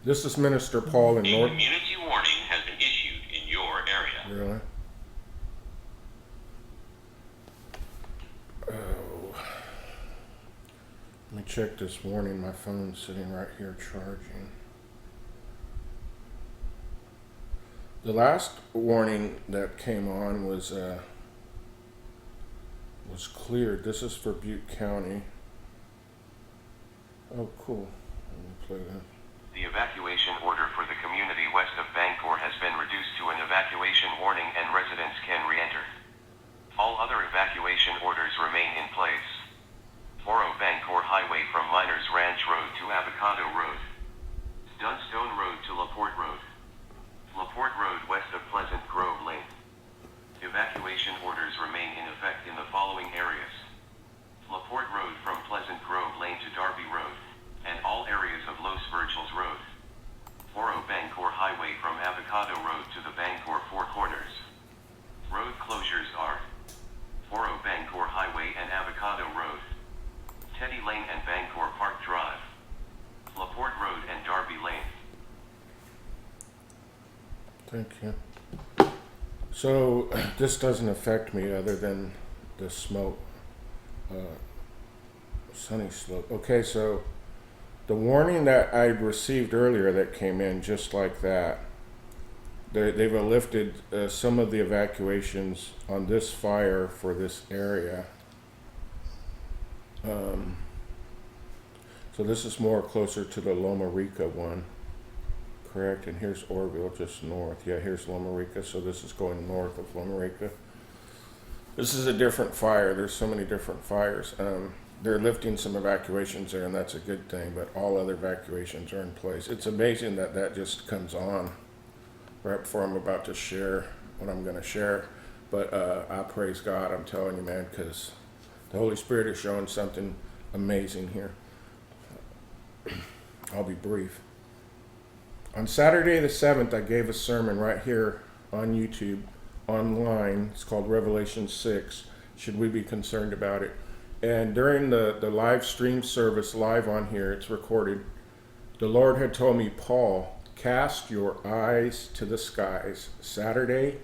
This is Minister Paul in A North. community warning has been issued in your area. Really? Oh. Let me check this warning. My phone's sitting right here charging. The last warning that came on was cleared. This is for Butte County. Oh, cool. Let me play that. The evacuation order for the community west of Bangor has been reduced to an evacuation warning and residents can re-enter. All other evacuation orders remain in place. Oro Bangor Highway from Miners Ranch Road to Avocado Road. Dunstone Road to LaPorte Road. LaPorte Road west of Pleasant Grove Lane. Evacuation orders remain in effect in the following areas. LaPorte Road from Pleasant Grove Lane to Darby Road, and all areas of Los Virgils Road. Oro Bangor Highway from Avocado Road to the Bangor Four Corners. Road closures are Oro Bangor Highway and Avocado Road, Teddy Lane and Bangor Park Drive, LaPorte Road and Darby Lane. Thank you. So this doesn't affect me other than the smoke, Sunny Slope. Okay, so the warning that I received earlier that came in just like that, they've lifted some of the evacuations on this fire for this area. So this is more closer to the Loma Rica one, correct? And here's Orville just north. Yeah, here's Loma Rica, so this is going north of Loma Rica. This is a different fire. There's so many different fires. They're lifting some evacuations there, and that's a good thing, but all other evacuations are in place. It's amazing that that just comes on right before I'm about to share what I'm going to share. But I praise God, I'm telling you, man, because the Holy Spirit is showing something amazing here. I'll be brief. On Saturday the 7th, I gave a sermon right here on YouTube, online. It's called Revelation 6. Should we be concerned about it? And during the live stream service, live on here, it's recorded, the Lord had told me, Paul, cast your eyes to the skies. Saturday,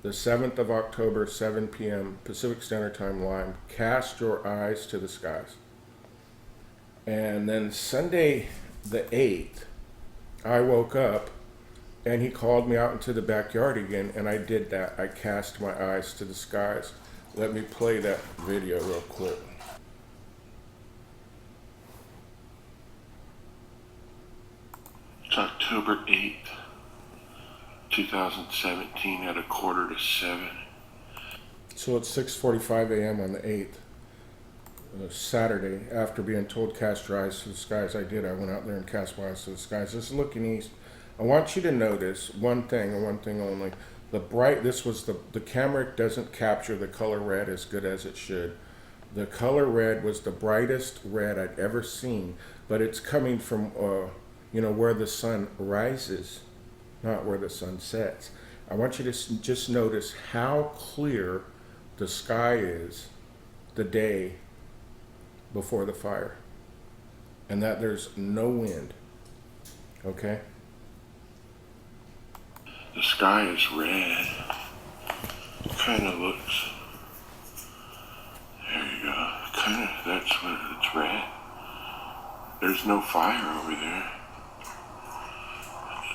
the 7th of October, 7 p.m. Pacific Standard Time live. Cast your eyes to the skies. And then Sunday, the 8th, I woke up and he called me out into the backyard again, and I did that. I cast my eyes to the skies. Let me play that video real quick. It's October 8th, 2017 at 6:45. So it's 6:45 a.m. on the 8th, Saturday. After being told cast your eyes to the skies, I did. I went out there and cast my eyes to the skies. This is looking east. I want you to notice one thing and one thing only. The camera doesn't capture the color red as good as it should. The color red was the brightest red I'd ever seen, but it's coming from, where the sun rises, not where the sun sets. I want you to just notice how clear the sky is the day before the fire, and that there's no wind. Okay? The sky is red. Kind of looks. There you go. That's what it's red. There's no fire over there.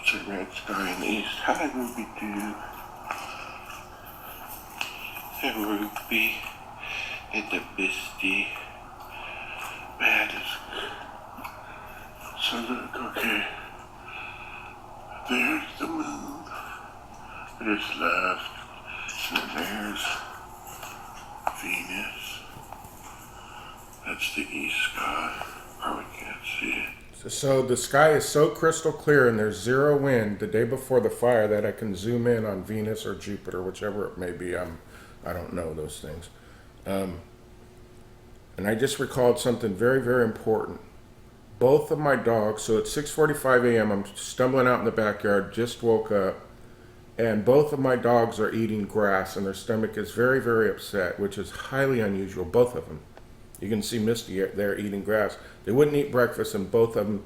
It's a red sky in the east. Hi, Ruby Doo. Hey, Ruby. It's a bisty. Man, so look, okay. There's the moon. Just left. And there's Venus. That's the east sky. Probably can't see it. So the sky is so crystal clear and there's zero wind the day before the fire that I can zoom in on Venus or Jupiter, whichever it may be. I don't know those things. And I just recalled something very, very important. Both of my dogs, so it's 6:45 a.m., I'm stumbling out in the backyard, just woke up, and both of my dogs are eating grass, and their stomach is very, very upset, which is highly unusual, both of them. You can see Misty there eating grass. They wouldn't eat breakfast, and both of them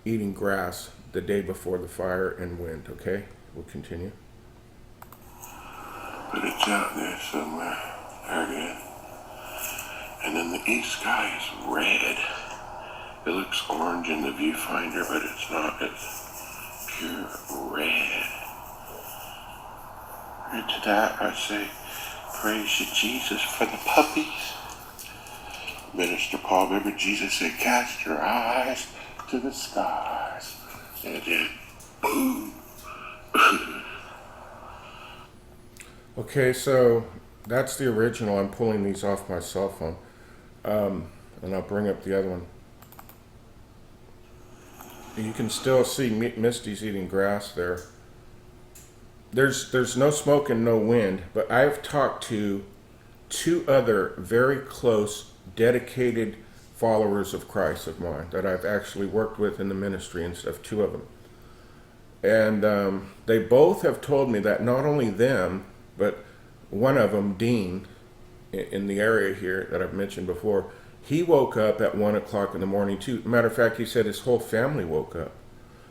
eating grass. the day before the fire and wind. Okay, we'll continue. But it's out there somewhere. There it is. And then the east sky is red. It looks orange in the viewfinder, but it's not. It's pure red. And to that I say, praise you, Jesus, for the puppies. Minister Paul, remember Jesus said, cast your eyes to the skies. And then, boom. Okay, so that's the original. I'm pulling these off my cell phone. And I'll bring up the other one. You can still see Misty's eating grass there. There's no smoke and no wind, but I've talked to 2 other very close, dedicated followers of Christ of mine that I've actually worked with in the ministry and stuff, 2 of them. And they both have told me that not only them, but one of them, Dean, in the area here that I've mentioned before, he woke up at 1 o'clock in the morning too. Matter of fact, he said his whole family woke up.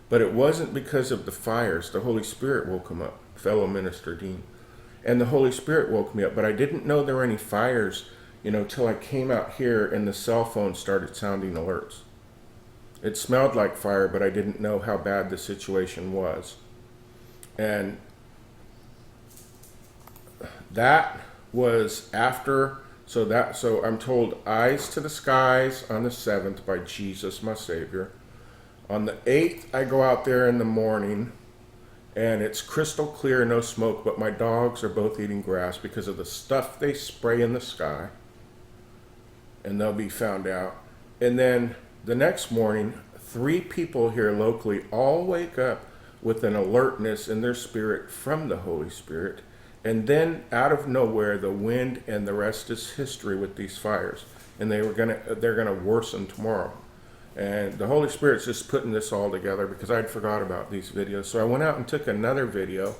But it wasn't because of the fires. The Holy Spirit woke him up, fellow minister Dean. And the Holy Spirit woke me up. But I didn't know there were any fires, till I came out here and the cell phone started sounding alerts. It smelled like fire, but I didn't know how bad the situation was. And that was after, so I'm told, eyes to the skies on the 7th by Jesus, my Savior. On the 8th, I go out there in the morning, and it's crystal clear, no smoke, but my dogs are both eating grass because of the stuff they spray in the sky, and they'll be found out. And then the next morning, 3 people here locally all wake up with an alertness in their spirit from the Holy Spirit. And then out of nowhere, the wind and the rest is history with these fires. And they're gonna worsen tomorrow. And the Holy Spirit's just putting this all together because I'd forgot about these videos. So I went out and took another video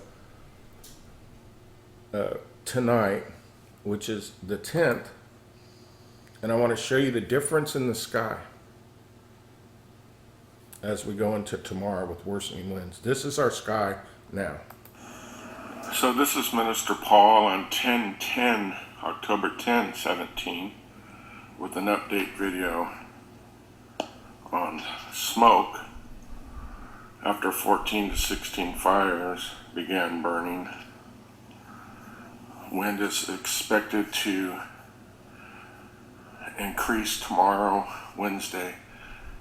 tonight, which is the 10th. And I want to show you the difference in the sky as we go into tomorrow with worsening winds. This is our sky now. So this is Minister Paul on 10/10, October 10, 17, with an update video on smoke after 14 to 16 fires began burning. Wind is expected to increase tomorrow, Wednesday.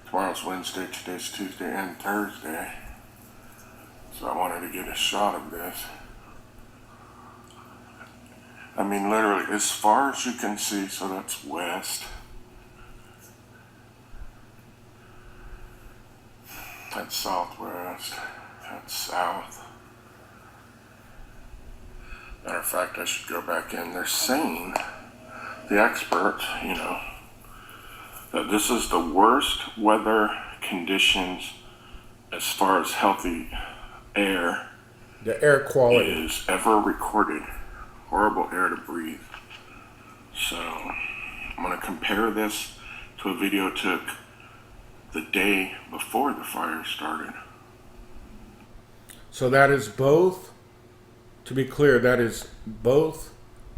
Tomorrow's Wednesday, today's Tuesday and Thursday. So I wanted to get a shot of this. I mean, literally, as far as you can see, so that's west. That's southwest. That's south. Matter of fact, I should go back in. They're saying, the experts, that this is the worst weather conditions as far as healthy air. The air quality is ever recorded. Horrible air to breathe. So I'm going to compare this to a video I took the day before the fire started. So that is both, to be clear, that is both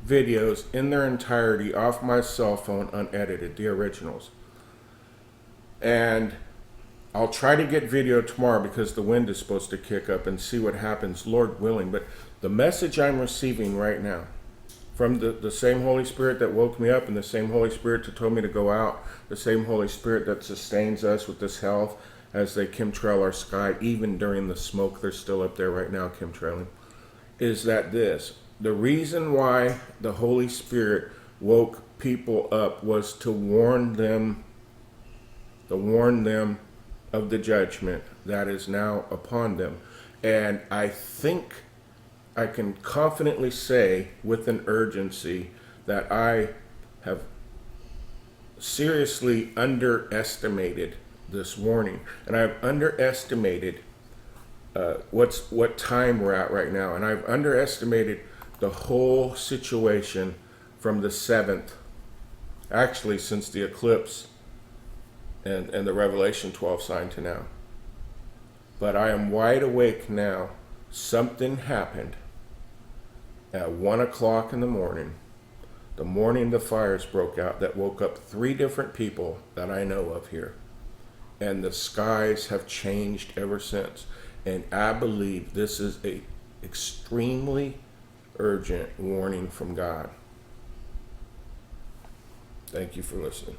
videos in their entirety off my cell phone, unedited, the originals. And I'll try to get video tomorrow because the wind is supposed to kick up and see what happens, Lord willing. But the message I'm receiving right now from the same Holy Spirit that woke me up and the same Holy Spirit that told me to go out, the same Holy Spirit that sustains us with this health as they chemtrail our sky, even during the smoke, they're still up there right now chemtrailing, is that the reason why the Holy Spirit woke people up was to warn them of the judgment that is now upon them. And I think I can confidently say with an urgency that I have seriously underestimated this warning. And I've underestimated what time we're at right now. And I've underestimated the whole situation from the 7th, actually since the eclipse and the Revelation 12 sign to now. But I am wide awake now. Something happened at 1 o'clock in the morning the fires broke out, that woke up 3 different people that I know of here. And the skies have changed ever since. And I believe this is a extremely urgent warning from God. Thank you for listening.